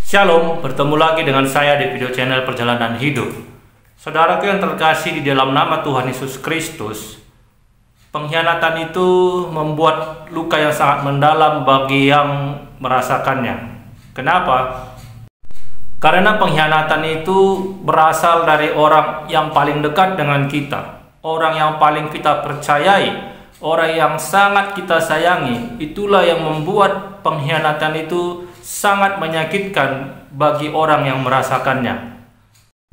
Shalom, bertemu lagi dengan saya di video channel Perjalanan Hidup. Saudaraku yang terkasih di dalam nama Tuhan Yesus Kristus, pengkhianatan itu membuat luka yang sangat mendalam bagi yang merasakannya. Kenapa? Karena pengkhianatan itu berasal dari orang yang paling dekat dengan kita, orang yang paling kita percayai, orang yang sangat kita sayangi. Itulah yang membuat pengkhianatan itu sangat menyakitkan bagi orang yang merasakannya.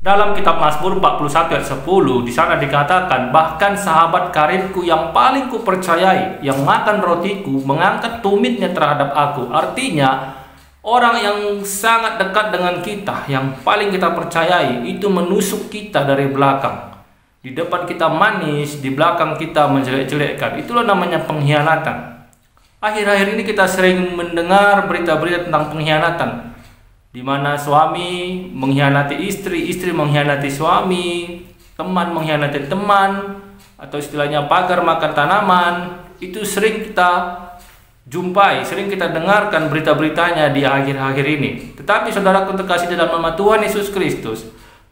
Dalam kitab Mazmur 41 ayat 10, di sana dikatakan, bahkan sahabat karibku yang paling kupercayai, yang makan rotiku, mengangkat tumitnya terhadap aku. Artinya, orang yang sangat dekat dengan kita, yang paling kita percayai, itu menusuk kita dari belakang. Di depan kita manis, di belakang kita menjelek-jelekkan. Itulah namanya pengkhianatan. Akhir-akhir ini kita sering mendengar berita-berita tentang pengkhianatan, di mana suami mengkhianati istri, istri mengkhianati suami, teman mengkhianati teman, atau istilahnya pagar makan tanaman. Itu sering kita jumpai, sering kita dengarkan berita-beritanya di akhir-akhir ini. Tetapi saudaraku terkasih dalam nama Tuhan Yesus Kristus,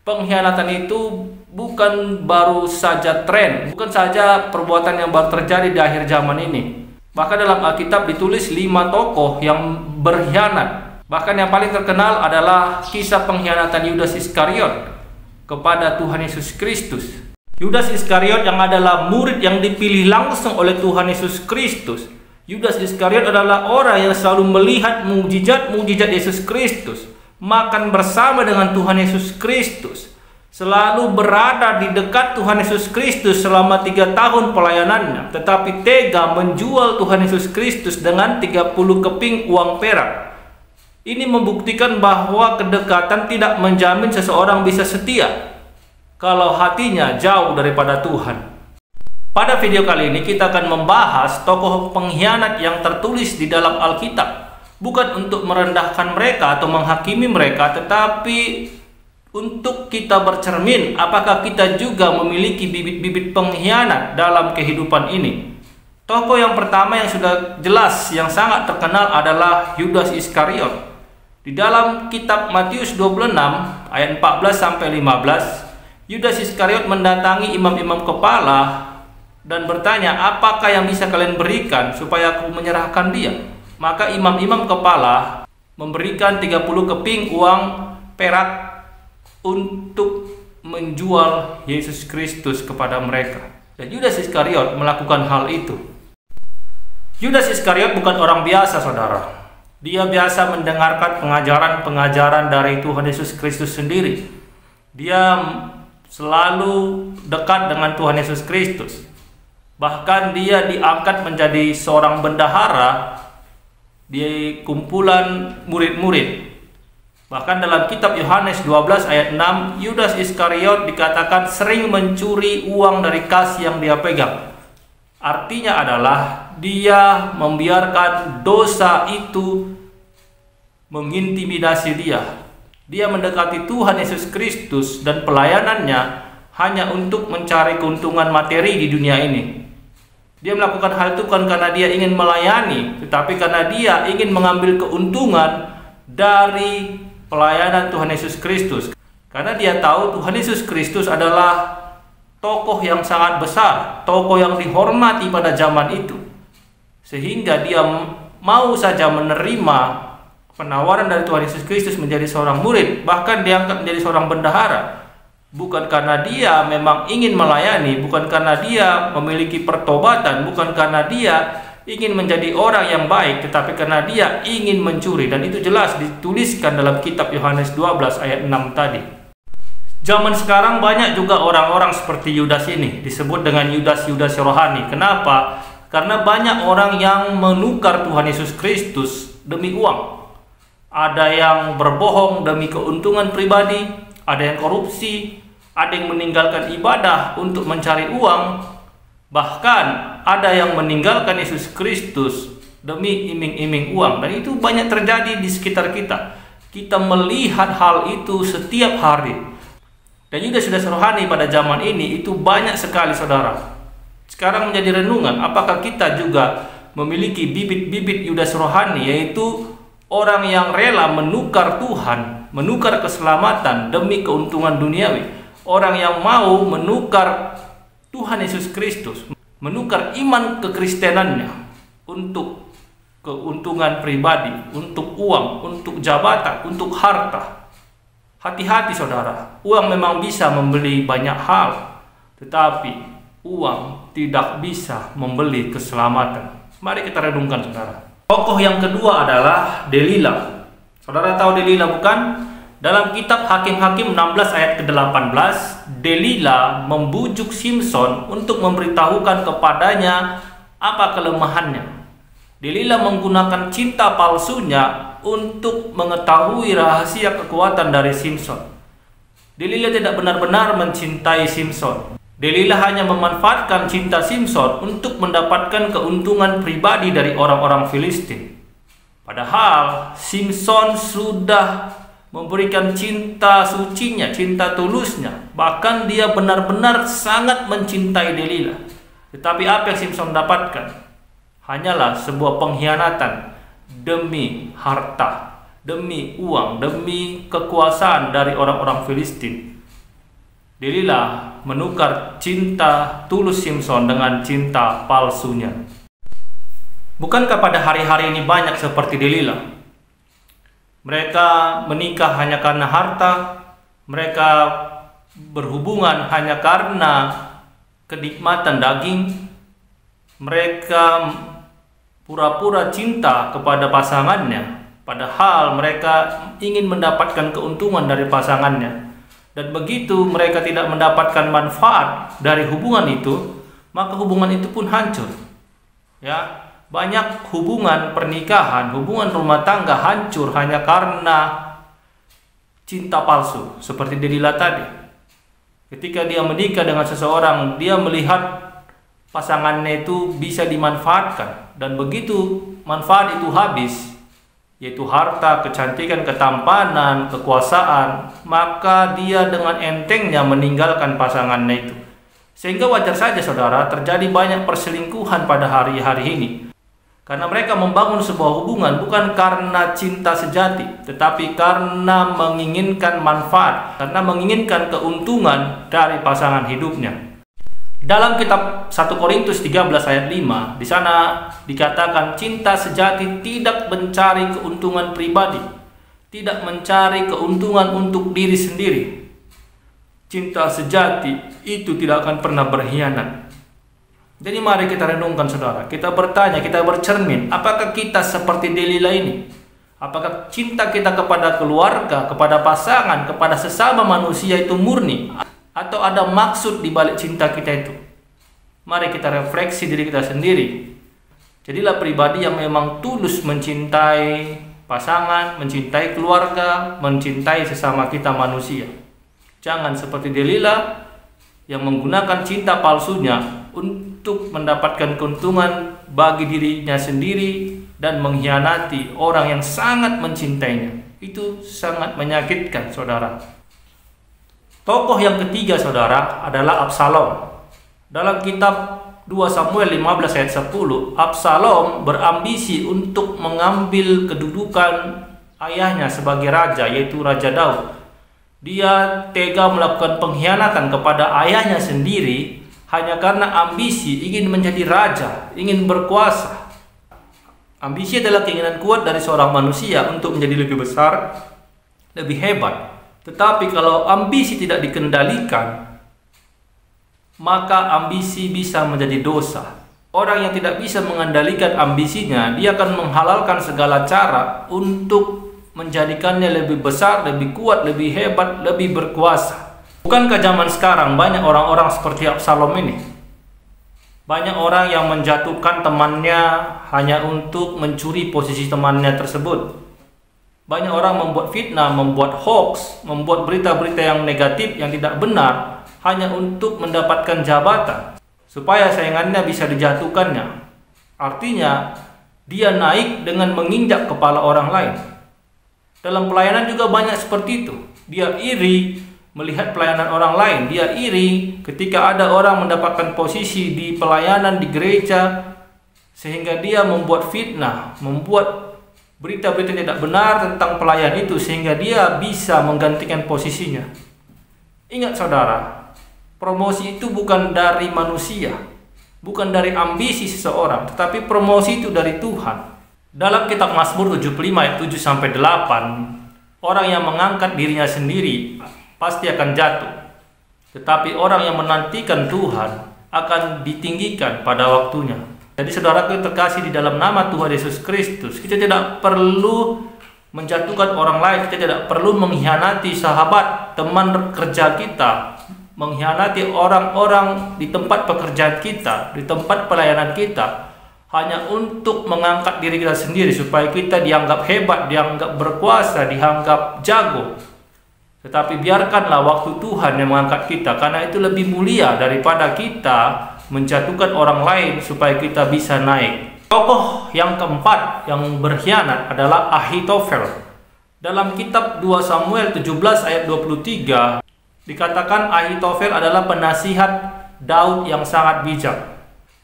pengkhianatan itu bukan baru saja tren, bukan saja perbuatan yang baru terjadi di akhir zaman ini. Bahkan dalam Alkitab ditulis 5 tokoh yang berkhianat. Bahkan yang paling terkenal adalah kisah pengkhianatan Yudas Iskariot kepada Tuhan Yesus Kristus. Yudas Iskariot yang adalah murid yang dipilih langsung oleh Tuhan Yesus Kristus. Yudas Iskariot adalah orang yang selalu melihat mukjizat-mukjizat Yesus Kristus, makan bersama dengan Tuhan Yesus Kristus, selalu berada di dekat Tuhan Yesus Kristus selama 3 tahun pelayanannya, tetapi tega menjual Tuhan Yesus Kristus dengan 30 keping uang perak. Ini membuktikan bahwa kedekatan tidak menjamin seseorang bisa setia kalau hatinya jauh daripada Tuhan. Pada video kali ini kita akan membahas tokoh pengkhianat yang tertulis di dalam Alkitab. Bukan untuk merendahkan mereka atau menghakimi mereka, tetapi untuk kita bercermin apakah kita juga memiliki bibit-bibit pengkhianat dalam kehidupan ini. Tokoh yang pertama yang sudah jelas, yang sangat terkenal adalah Yudas Iskariot. Di dalam kitab Matius 26 ayat 14-15, Yudas Iskariot mendatangi imam-imam kepala dan bertanya, apakah yang bisa kalian berikan supaya aku menyerahkan dia? Maka imam-imam kepala memberikan 30 keping uang perak untuk menjual Yesus Kristus kepada mereka. Dan Yudas Iskariot melakukan hal itu. Yudas Iskariot bukan orang biasa, saudara. Dia biasa mendengarkan pengajaran-pengajaran dari Tuhan Yesus Kristus sendiri. Dia selalu dekat dengan Tuhan Yesus Kristus. Bahkan dia diangkat menjadi seorang bendahara di kumpulan murid-murid. Bahkan dalam kitab Yohanes 12 ayat 6, Yudas Iskariot dikatakan sering mencuri uang dari kas yang dia pegang. Artinya adalah dia membiarkan dosa itu mengintimidasi dia. Dia mendekati Tuhan Yesus Kristus dan pelayanannya hanya untuk mencari keuntungan materi di dunia ini. Dia melakukan hal itu bukan karena dia ingin melayani, tetapi karena dia ingin mengambil keuntungan dari pelayanan Tuhan Yesus Kristus. Karena dia tahu Tuhan Yesus Kristus adalah tokoh yang sangat besar, tokoh yang dihormati pada zaman itu. Sehingga dia mau saja menerima penawaran dari Tuhan Yesus Kristus menjadi seorang murid, bahkan diangkat menjadi seorang bendahara. Bukan karena dia memang ingin melayani, bukan karena dia memiliki pertobatan, bukan karena dia ingin menjadi orang yang baik, tetapi karena dia ingin mencuri. Dan itu jelas dituliskan dalam kitab Yohanes 12 ayat 6 tadi. Zaman sekarang banyak juga orang-orang seperti Yudas ini, disebut dengan Yudas-Yudas rohani. Kenapa? Karena banyak orang yang menukar Tuhan Yesus Kristus demi uang. Ada yang berbohong demi keuntungan pribadi, ada yang korupsi, ada yang meninggalkan ibadah untuk mencari uang, bahkan ada yang meninggalkan Yesus Kristus demi iming-iming uang. Dan itu banyak terjadi di sekitar kita. Kita melihat hal itu setiap hari. Dan Yudas-Yudas rohani pada zaman ini itu banyak sekali, saudara. Sekarang menjadi renungan, apakah kita juga memiliki bibit-bibit Yudas rohani, yaitu Orang yang rela menukar Tuhan, menukar keselamatan demi keuntungan duniawi. Orang yang mau menukar Tuhan Yesus Kristus, menukar iman kekristenannya untuk keuntungan pribadi, untuk uang, untuk jabatan, untuk harta. Hati-hati saudara, uang memang bisa membeli banyak hal, tetapi uang tidak bisa membeli keselamatan. Mari kita renungkan saudara. Tokoh yang kedua adalah Delila. Saudara tahu Delila bukan? Dalam kitab Hakim-Hakim 16 ayat ke-18, Delila membujuk Simson untuk memberitahukan kepadanya apa kelemahannya. Delila menggunakan cinta palsunya untuk mengetahui rahasia kekuatan dari Simson. Delila tidak benar-benar mencintai Simson. Delila hanya memanfaatkan cinta Simson untuk mendapatkan keuntungan pribadi dari orang-orang Filistin. Padahal Simson sudah memberikan cinta sucinya, cinta tulusnya. Bahkan dia benar-benar sangat mencintai Delila. Tetapi apa yang Simson dapatkan? Hanyalah sebuah pengkhianatan demi harta, demi uang, demi kekuasaan dari orang-orang Filistin. Delila menukar cinta tulus Simson dengan cinta palsunya. Bukankah pada hari-hari ini banyak seperti Delila? Mereka menikah hanya karena harta, mereka berhubungan hanya karena kenikmatan daging, mereka pura-pura cinta kepada pasangannya, padahal mereka ingin mendapatkan keuntungan dari pasangannya. Dan begitu mereka tidak mendapatkan manfaat dari hubungan itu, maka hubungan itu pun hancur. Ya, banyak hubungan pernikahan, hubungan rumah tangga hancur hanya karena cinta palsu, seperti Delila tadi. Ketika dia menikah dengan seseorang, dia melihat pasangannya itu bisa dimanfaatkan, dan begitu manfaat itu habis, yaitu harta, kecantikan, ketampanan, kekuasaan, maka dia dengan entengnya meninggalkan pasangannya itu. Sehingga wajar saja saudara terjadi banyak perselingkuhan pada hari-hari ini. Karena mereka membangun sebuah hubungan bukan karena cinta sejati, tetapi karena menginginkan manfaat, karena menginginkan keuntungan dari pasangan hidupnya. Dalam kitab 1 Korintus 13 ayat 5, di sana dikatakan cinta sejati tidak mencari keuntungan pribadi, tidak mencari keuntungan untuk diri sendiri. Cinta sejati itu tidak akan pernah berkhianat. Jadi mari kita renungkan saudara, kita bertanya, kita bercermin, apakah kita seperti Delila ini? Apakah cinta kita kepada keluarga, kepada pasangan, kepada sesama manusia itu murni? Atau ada maksud di balik cinta kita itu? Mari kita refleksi diri kita sendiri. Jadilah pribadi yang memang tulus mencintai pasangan, mencintai keluarga, mencintai sesama kita manusia. Jangan seperti Delila yang menggunakan cinta palsunya untuk mendapatkan keuntungan bagi dirinya sendiri dan mengkhianati orang yang sangat mencintainya. Itu sangat menyakitkan saudara. Tokoh yang ketiga saudara adalah Absalom. Dalam kitab 2 Samuel 15 ayat 10, Absalom berambisi untuk mengambil kedudukan ayahnya sebagai raja, yaitu Raja Daud. Dia tega melakukan pengkhianatan kepada ayahnya sendiri hanya karena ambisi ingin menjadi raja, ingin berkuasa. Ambisi adalah keinginan kuat dari seorang manusia untuk menjadi lebih besar, lebih hebat. Tetapi kalau ambisi tidak dikendalikan, maka ambisi bisa menjadi dosa. Orang yang tidak bisa mengendalikan ambisinya, dia akan menghalalkan segala cara untuk menjadikannya lebih besar, lebih kuat, lebih hebat, lebih berkuasa. Bukankah zaman sekarang banyak orang-orang seperti Absalom ini? Banyak orang yang menjatuhkan temannya hanya untuk mencuri posisi temannya tersebut. Banyak orang membuat fitnah, membuat hoax, membuat berita-berita yang negatif, yang tidak benar, hanya untuk mendapatkan jabatan, supaya saingannya bisa dijatuhkannya. Artinya, dia naik dengan menginjak kepala orang lain. Dalam pelayanan juga banyak seperti itu. Dia iri melihat pelayanan orang lain. Dia iri ketika ada orang mendapatkan posisi di pelayanan di gereja, sehingga dia membuat fitnah, membuat berita-berita tidak benar tentang pelayan itu sehingga dia bisa menggantikan posisinya. Ingat saudara, promosi itu bukan dari manusia, bukan dari ambisi seseorang, tetapi promosi itu dari Tuhan. Dalam kitab Mazmur 75 ayat 7-8, orang yang mengangkat dirinya sendiri pasti akan jatuh, tetapi orang yang menantikan Tuhan akan ditinggikan pada waktunya. Jadi saudaraku yang terkasih di dalam nama Tuhan Yesus Kristus, kita tidak perlu menjatuhkan orang lain, kita tidak perlu mengkhianati sahabat, teman kerja kita, mengkhianati orang-orang di tempat pekerjaan kita, di tempat pelayanan kita, hanya untuk mengangkat diri kita sendiri supaya kita dianggap hebat, dianggap berkuasa, dianggap jago. Tetapi biarkanlah waktu Tuhan yang mengangkat kita, karena itu lebih mulia daripada kita menjatuhkan orang lain supaya kita bisa naik. Tokoh yang keempat yang berkhianat adalah Ahitofel. Dalam kitab 2 Samuel 17 ayat 23 dikatakan Ahitofel adalah penasihat Daud yang sangat bijak.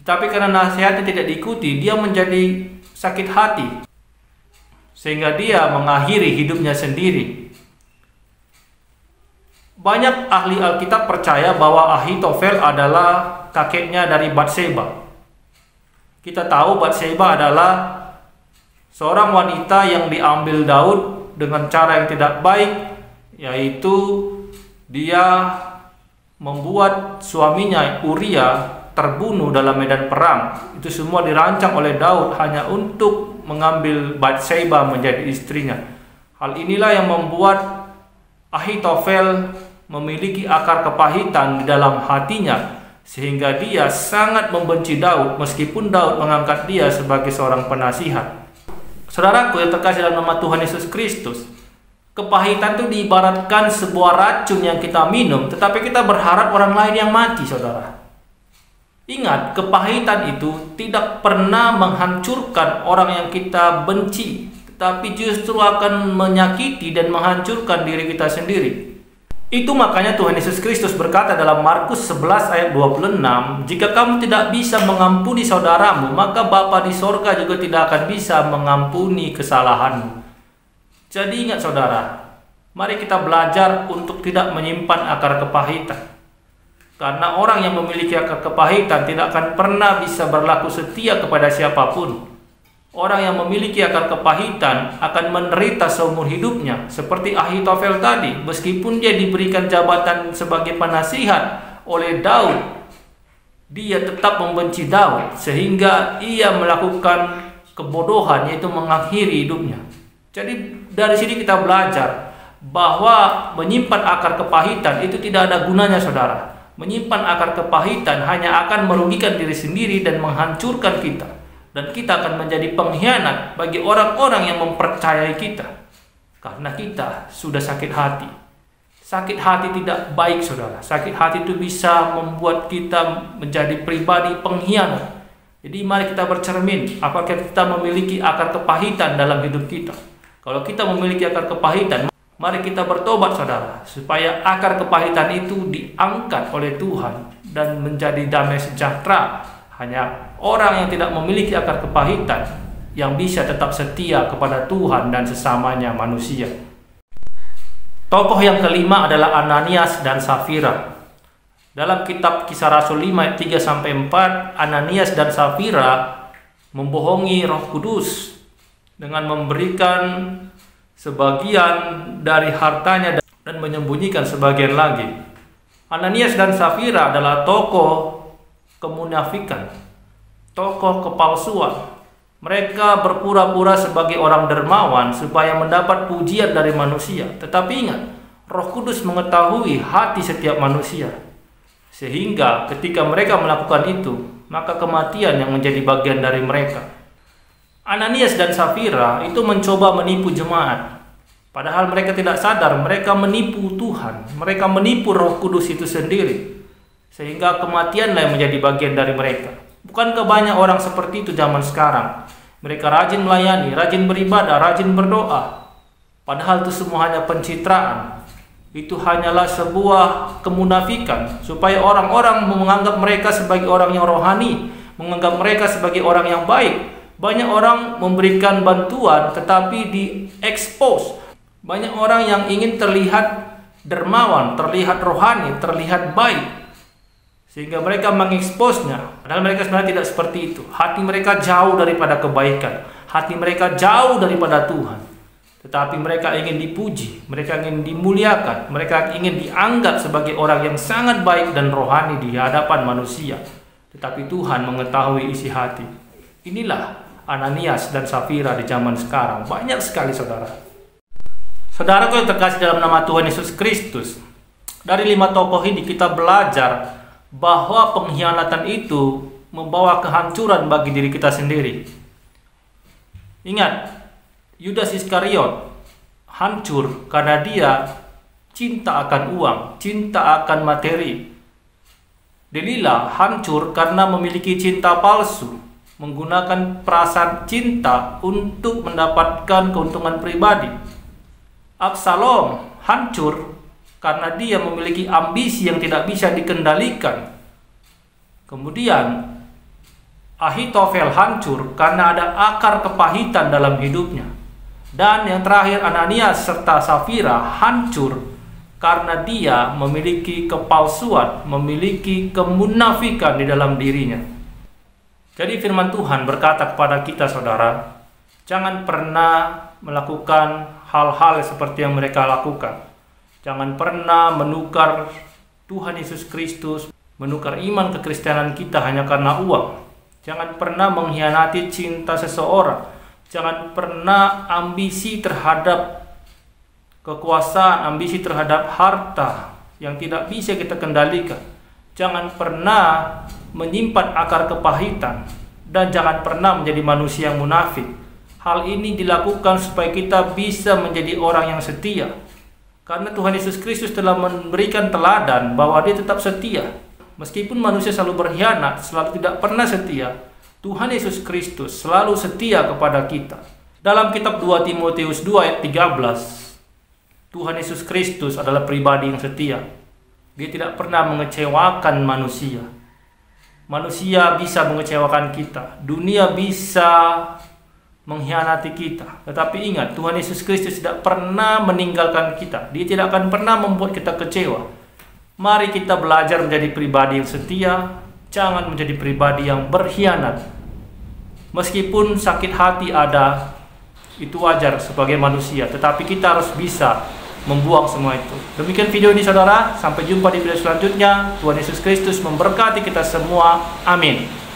Tapi karena nasihatnya tidak diikuti, dia menjadi sakit hati sehingga dia mengakhiri hidupnya sendiri. Banyak ahli Alkitab percaya bahwa Ahitofel adalah kakeknya dari Batseba. Kita tahu Batseba adalah seorang wanita yang diambil Daud dengan cara yang tidak baik, yaitu dia membuat suaminya Uria terbunuh dalam medan perang. Itu semua dirancang oleh Daud hanya untuk mengambil Batseba menjadi istrinya. Hal inilah yang membuat Ahitofel memiliki akar kepahitan di dalam hatinya, sehingga dia sangat membenci Daud meskipun Daud mengangkat dia sebagai seorang penasihat. Saudaraku yang terkasih dalam nama Tuhan Yesus Kristus, kepahitan itu diibaratkan sebuah racun yang kita minum, tetapi kita berharap orang lain yang mati, saudara. Ingat, kepahitan itu tidak pernah menghancurkan orang yang kita benci, tetapi justru akan menyakiti dan menghancurkan diri kita sendiri. Itu makanya Tuhan Yesus Kristus berkata dalam Markus 11 ayat 26, "Jika kamu tidak bisa mengampuni saudaramu, maka Bapa di sorga juga tidak akan bisa mengampuni kesalahanmu." Jadi ingat saudara, mari kita belajar untuk tidak menyimpan akar kepahitan. Karena orang yang memiliki akar kepahitan tidak akan pernah bisa berlaku setia kepada siapapun. Orang yang memiliki akar kepahitan akan menderita seumur hidupnya. Seperti Ahitofel tadi, meskipun dia diberikan jabatan sebagai penasihat oleh Daud, dia tetap membenci Daud sehingga ia melakukan kebodohan, yaitu mengakhiri hidupnya. Jadi dari sini kita belajar bahwa menyimpan akar kepahitan itu tidak ada gunanya, saudara. Menyimpan akar kepahitan hanya akan merugikan diri sendiri dan menghancurkan kita. Dan kita akan menjadi pengkhianat bagi orang-orang yang mempercayai kita. Karena kita sudah sakit hati. Sakit hati tidak baik, saudara. Sakit hati itu bisa membuat kita menjadi pribadi pengkhianat. Jadi mari kita bercermin, apakah kita memiliki akar kepahitan dalam hidup kita. Kalau kita memiliki akar kepahitan, mari kita bertobat, saudara, supaya akar kepahitan itu diangkat oleh Tuhan dan menjadi damai sejahtera. Hanya orang yang tidak memiliki akar kepahitan yang bisa tetap setia kepada Tuhan dan sesamanya manusia. Tokoh yang kelima adalah Ananias dan Safira. Dalam kitab Kisah Rasul 5 ayat 3-4, Ananias dan Safira membohongi Roh Kudus dengan memberikan sebagian dari hartanya dan menyembunyikan sebagian lagi. Ananias dan Safira adalah tokoh kemunafikan, tokoh kepalsuan. Mereka berpura-pura sebagai orang dermawan supaya mendapat pujian dari manusia. Tetapi ingat, Roh Kudus mengetahui hati setiap manusia. Sehingga ketika mereka melakukan itu, maka kematian yang menjadi bagian dari mereka. Ananias dan Safira itu mencoba menipu jemaat. Padahal mereka tidak sadar, mereka menipu Tuhan. Mereka menipu Roh Kudus itu sendiri. Sehingga kematianlah yang menjadi bagian dari mereka. Bukankah banyak orang seperti itu zaman sekarang? Mereka rajin melayani, rajin beribadah, rajin berdoa. Padahal itu semua hanya pencitraan. Itu hanyalah sebuah kemunafikan. Supaya orang-orang menganggap mereka sebagai orang yang rohani. Menganggap mereka sebagai orang yang baik. Banyak orang memberikan bantuan tetapi diekspos. Banyak orang yang ingin terlihat dermawan, terlihat rohani, terlihat baik, sehingga mereka mengeksposnya. Padahal mereka sebenarnya tidak seperti itu. Hati mereka jauh daripada kebaikan, hati mereka jauh daripada Tuhan. Tetapi mereka ingin dipuji, mereka ingin dimuliakan, mereka ingin dianggap sebagai orang yang sangat baik dan rohani di hadapan manusia. Tetapi Tuhan mengetahui isi hati. Inilah Ananias dan Safira di zaman sekarang. Banyak sekali saudara. Saudaraku yang terkasih dalam nama Tuhan Yesus Kristus, dari 5 tokoh ini kita belajar bahwa pengkhianatan itu membawa kehancuran bagi diri kita sendiri. Ingat, Yudas Iskariot hancur karena dia cinta akan uang, cinta akan materi. Delila hancur karena memiliki cinta palsu, menggunakan perasaan cinta untuk mendapatkan keuntungan pribadi. Absalom hancur karena dia memiliki ambisi yang tidak bisa dikendalikan. Kemudian Ahitofel hancur karena ada akar kepahitan dalam hidupnya. Dan yang terakhir, Ananias serta Safira hancur karena dia memiliki kepalsuan, memiliki kemunafikan di dalam dirinya. Jadi firman Tuhan berkata kepada kita saudara, jangan pernah melakukan hal-hal seperti yang mereka lakukan. Jangan pernah menukar Tuhan Yesus Kristus, menukar iman kekristenan kita hanya karena uang. Jangan pernah mengkhianati cinta seseorang. Jangan pernah ambisi terhadap kekuasaan, ambisi terhadap harta yang tidak bisa kita kendalikan. Jangan pernah menyimpan akar kepahitan, dan jangan pernah menjadi manusia yang munafik. Hal ini dilakukan supaya kita bisa menjadi orang yang setia. Karena Tuhan Yesus Kristus telah memberikan teladan bahwa dia tetap setia. Meskipun manusia selalu berkhianat, selalu tidak pernah setia, Tuhan Yesus Kristus selalu setia kepada kita. Dalam kitab 2 Timotius 2 ayat 13, Tuhan Yesus Kristus adalah pribadi yang setia. Dia tidak pernah mengecewakan manusia. Manusia bisa mengecewakan kita, dunia bisa mengkhianati kita. Tetapi ingat, Tuhan Yesus Kristus tidak pernah meninggalkan kita. Dia tidak akan pernah membuat kita kecewa. Mari kita belajar menjadi pribadi yang setia. Jangan menjadi pribadi yang berkhianat. Meskipun sakit hati ada, itu wajar sebagai manusia. Tetapi kita harus bisa membuang semua itu. Demikian video ini saudara. Sampai jumpa di video selanjutnya. Tuhan Yesus Kristus memberkati kita semua. Amin.